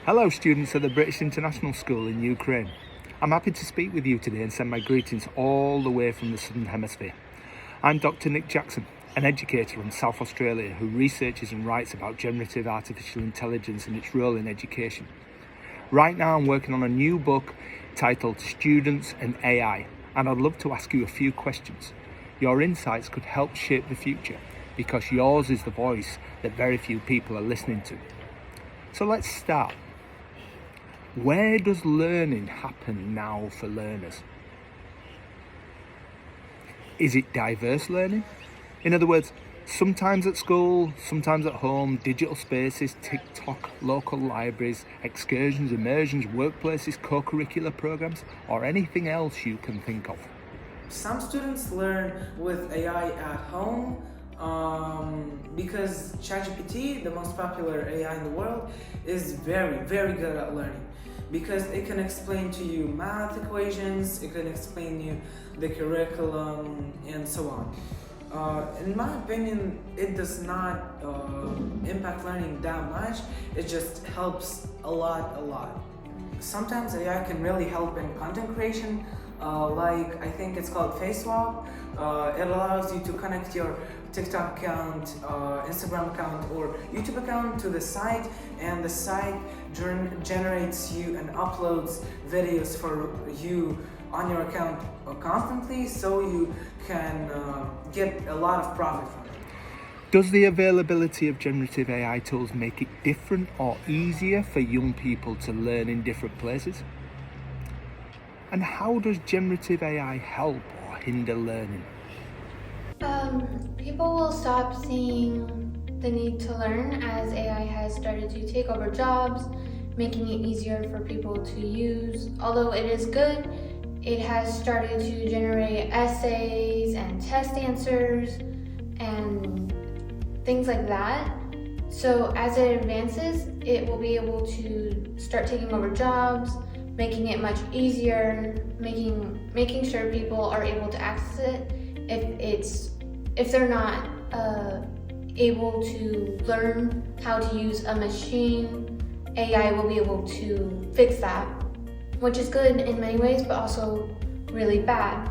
Hello students at the British International School in Ukraine. I'm happy to speak with you today and send my greetings all the way from the Southern Hemisphere. I'm Dr. Nick Jackson, an educator in South Australia who researches and writes about generative artificial intelligence and its role in education. Right now I'm working on a new book titled Students and AI, and I'd love to ask you a few questions. Your insights could help shape the future because yours is the voice that very few people are listening to. So let's start. Where does learning happen now for learners? Is it diverse learning? In other words, sometimes at school, sometimes at home, digital spaces, TikTok, local libraries, excursions, immersions, workplaces, co-curricular programs, or anything else you can think of? Some students learn with AI at home because ChatGPT, the most popular AI in the world, is very, very good at learning. Because it can explain to you math equations, it can explain you the curriculum, and so on. In my opinion, it does not impact learning that much. It just helps a lot. Sometimes AI can really help in content creation, like I think it's called Face Swap. It allows you to connect your TikTok account, Instagram account, or YouTube account to the site, and the site generates you and uploads videos for you on your account constantly, so you can get a lot of profit from it. Does the availability of generative AI tools make it different or easier for young people to learn in different places? And how does generative AI help or hinder learning? People will stop seeing the need to learn as AI has started to take over jobs, making it easier for people to use. Although it is good, it has started to generate essays and test answers and things like that. So as it advances, it will be able to start taking over jobs, making it much easier, making sure people are able to access it. If they're not able to learn how to use a machine, AI will be able to fix that, which is good in many ways, but also really bad.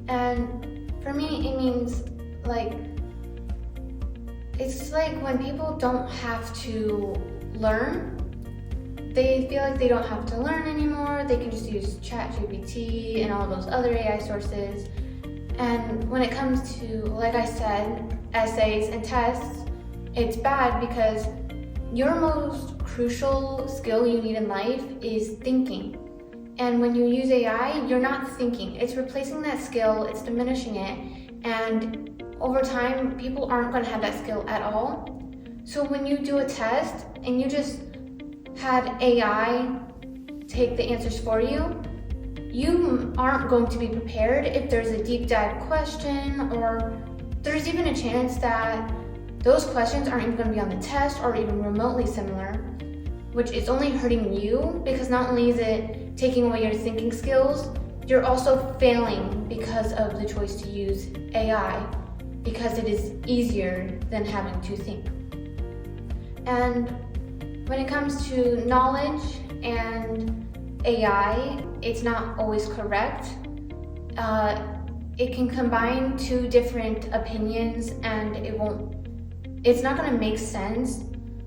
And for me, it means it's like when people don't have to learn, they feel like they don't have to learn anymore. They can just use ChatGPT and all those other AI sources. And when it comes to, like I said, essays and tests, it's bad because your most crucial skill you need in life is thinking. And when you use AI, you're not thinking. It's replacing that skill, it's diminishing it, and over time, people aren't going to have that skill at all. So when you do a test and you just had AI take the answers for you, you aren't going to be prepared if there's a deep dive question, or there's even a chance that those questions aren't even going to be on the test or even remotely similar, which is only hurting you because not only is it taking away your thinking skills, you're also failing because of the choice to use AI, because it is easier than having to think. And when it comes to knowledge and AI, it's not always correct. It can combine two different opinions and it's not going to make sense.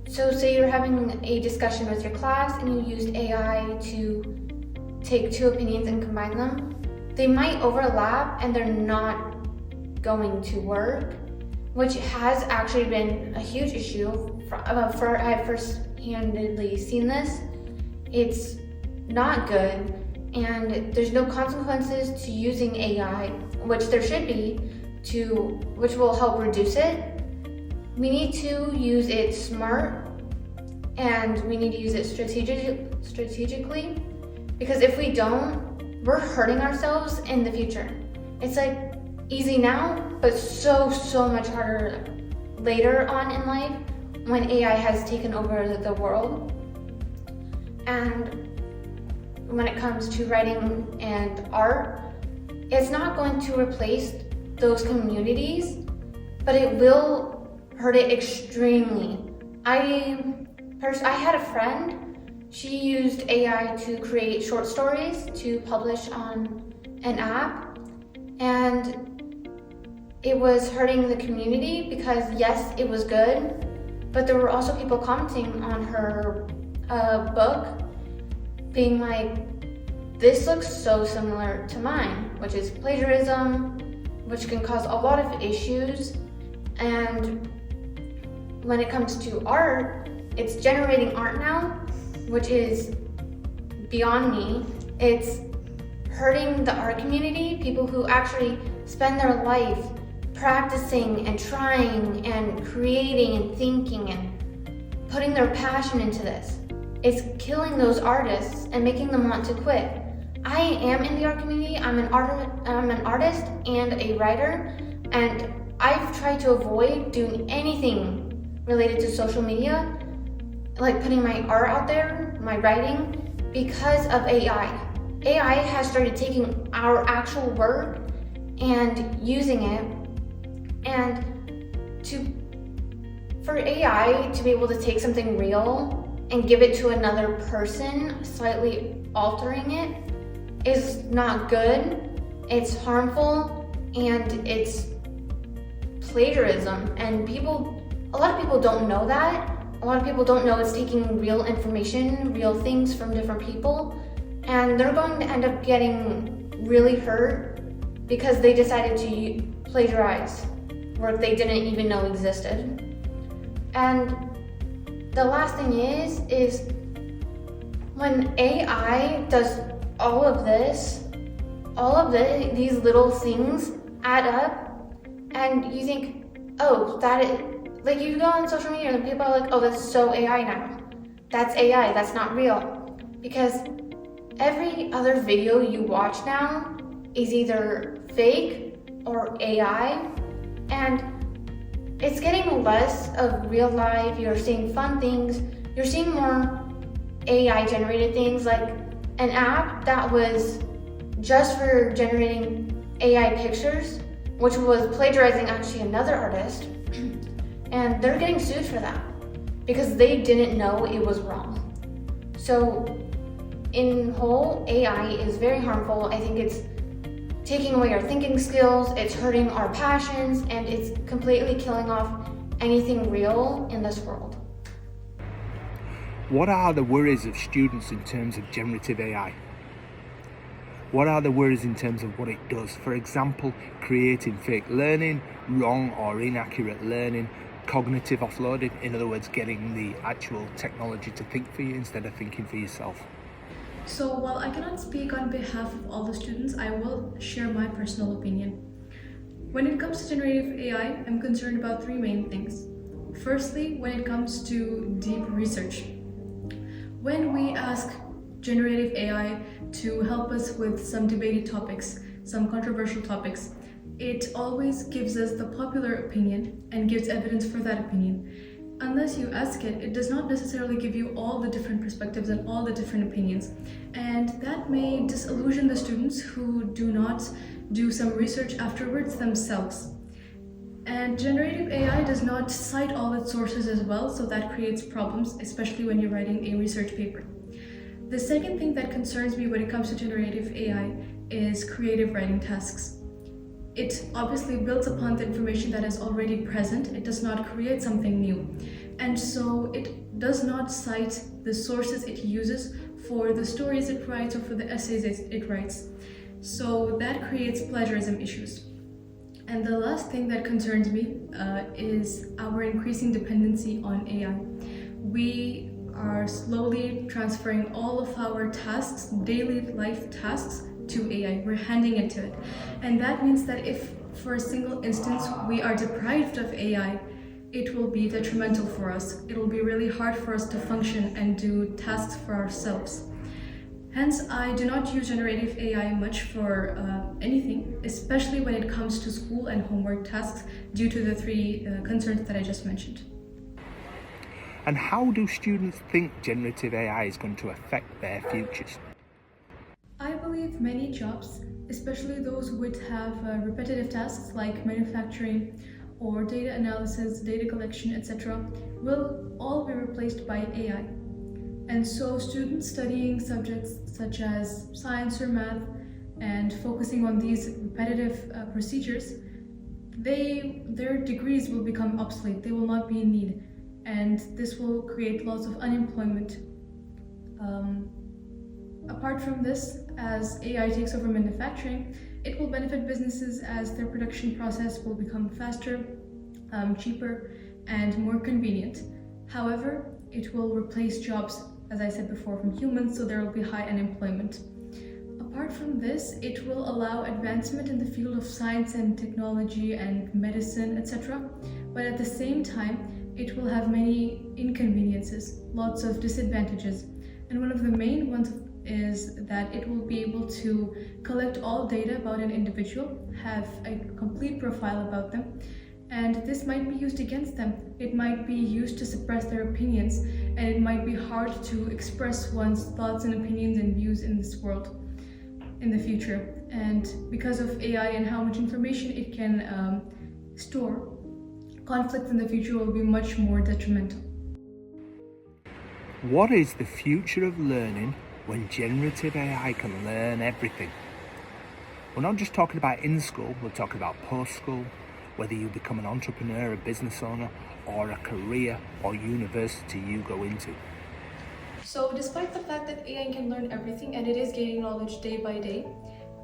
So say you're having a discussion with your class and you used AI to take two opinions and combine them. They might overlap and they're not going to work, which has actually been a huge issue. I've first-handedly seen this. It's not good, and there's no consequences to using AI, which there should be, which will help reduce it. We need to use it smart, and we need to use it strategically, because if we don't, we're hurting ourselves in the future. It's like easy now, but so much harder later on in life when AI has taken over the world. And when it comes to writing and art, it's not going to replace those communities, but it will hurt it extremely. I had a friend, She used AI to create short stories to publish on an app, and it was hurting the community because yes, it was good, but there were also people commenting on her book being like, this looks so similar to mine, which is plagiarism, which can cause a lot of issues. And when it comes to art, it's generating art now, which is beyond me. It's hurting the art community, people who actually spend their life practicing and trying and creating and thinking and putting their passion into this. It's killing those artists and making them want to quit. I am in the art community. I'm an artist and a writer, and I've tried to avoid doing anything related to social media, like putting my art out there, my writing, because of AI. AI has started taking our actual work and using it, and for AI to be able to take something real and give it to another person, slightly altering it, is not good. It's harmful, and it's plagiarism. And a lot of people don't know that. A lot of people don't know it's taking real information, real things from different people, and they're going to end up getting really hurt because they decided to plagiarize work they didn't even know existed. And the last thing is when AI does all of this, these little things add up, and you think, oh, like you go on social media and people are like, oh, that's so AI now. That's AI, that's not real. Because every other video you watch now is either fake or AI, and it's getting less of real life. You're seeing fun things, you're seeing more AI generated things, like an app that was just for generating AI pictures, which was plagiarizing actually another artist, and they're getting sued for that because they didn't know it was wrong. So in whole, AI is very harmful. I think it's taking away our thinking skills, it's hurting our passions, and it's completely killing off anything real in this world. What are the worries of students in terms of generative AI? What are the worries in terms of what it does? For example, creating fake learning, wrong or inaccurate learning, cognitive offloading, in other words, getting the actual technology to think for you instead of thinking for yourself. So while I cannot speak on behalf of all the students, I will share my personal opinion. When it comes to generative AI, I'm concerned about three main things. Firstly, when it comes to deep research. When we ask generative AI to help us with some debated topics, some controversial topics, it always gives us the popular opinion and gives evidence for that opinion. Unless you ask it, it does not necessarily give you all the different perspectives and all the different opinions. And that may disillusion the students who do not do some research afterwards themselves. And generative AI does not cite all its sources as well, so that creates problems, especially when you're writing a research paper. The second thing that concerns me when it comes to generative AI is creative writing tasks. It obviously builds upon the information that is already present. It does not create something new. And so it does not cite the sources it uses for the stories it writes or for the essays it writes. So that creates plagiarism issues. And the last thing that concerns me is our increasing dependency on AI. We are slowly transferring all of our tasks, daily life tasks, to AI. We're handing it to it. And that means that if for a single instance we are deprived of AI, it will be detrimental for us. It will be really hard for us to function and do tasks for ourselves. Hence, I do not use generative AI much for anything, especially when it comes to school and homework tasks, due to the three concerns that I just mentioned. And how do students think generative AI is going to affect their futures? I believe many jobs, especially those which have repetitive tasks like manufacturing or data analysis, data collection, etc., will all be replaced by AI. And so students studying subjects such as science or math and focusing on these repetitive procedures, their degrees will become obsolete. They will not be in need, and this will create lots of unemployment. Apart from this, as AI takes over manufacturing, it will benefit businesses as their production process will become faster, cheaper, and more convenient. However, it will replace jobs, as I said before, from humans, so there will be high unemployment. Apart from this, it will allow advancement in the field of science and technology and medicine, etc. But at the same time, it will have many inconveniences, lots of disadvantages. And one of the main ones is that it will be able to collect all data about an individual, have a complete profile about them, and this might be used against them. It might be used to suppress their opinions, and it might be hard to express one's thoughts and opinions and views in this world in the future. And because of AI and how much information it can store, conflict in the future will be much more detrimental. What is the future of learning when generative AI can learn everything? We're not just talking about in school, we're talking about post-school, whether you become an entrepreneur, a business owner, or a career or university you go into. So despite the fact that AI can learn everything and it is gaining knowledge day by day,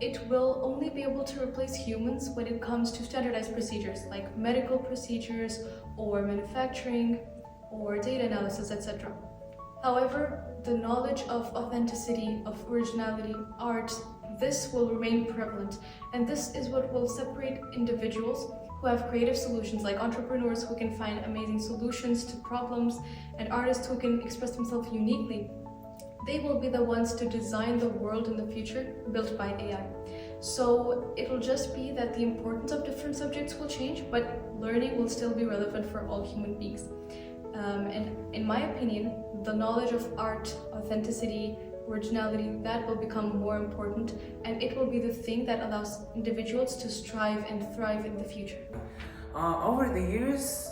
it will only be able to replace humans when it comes to standardized procedures like medical procedures or manufacturing or data analysis, etc. However, the knowledge of authenticity, of originality, art, this will remain prevalent, and this is what will separate individuals who have creative solutions, like entrepreneurs who can find amazing solutions to problems, and artists who can express themselves uniquely. They will be the ones to design the world in the future built by AI. So it will just be that the importance of different subjects will change, but learning will still be relevant for all human beings. And in my opinion, the knowledge of art, authenticity, originality, that will become more important, and it will be the thing that allows individuals to strive and thrive in the future. Over the years,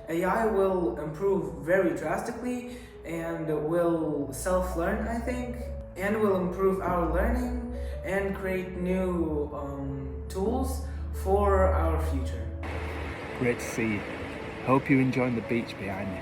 AI will improve very drastically and will self-learn, I think, and will improve our learning and create new tools for our future. Great to see you. Hope you're enjoying the beach behind me.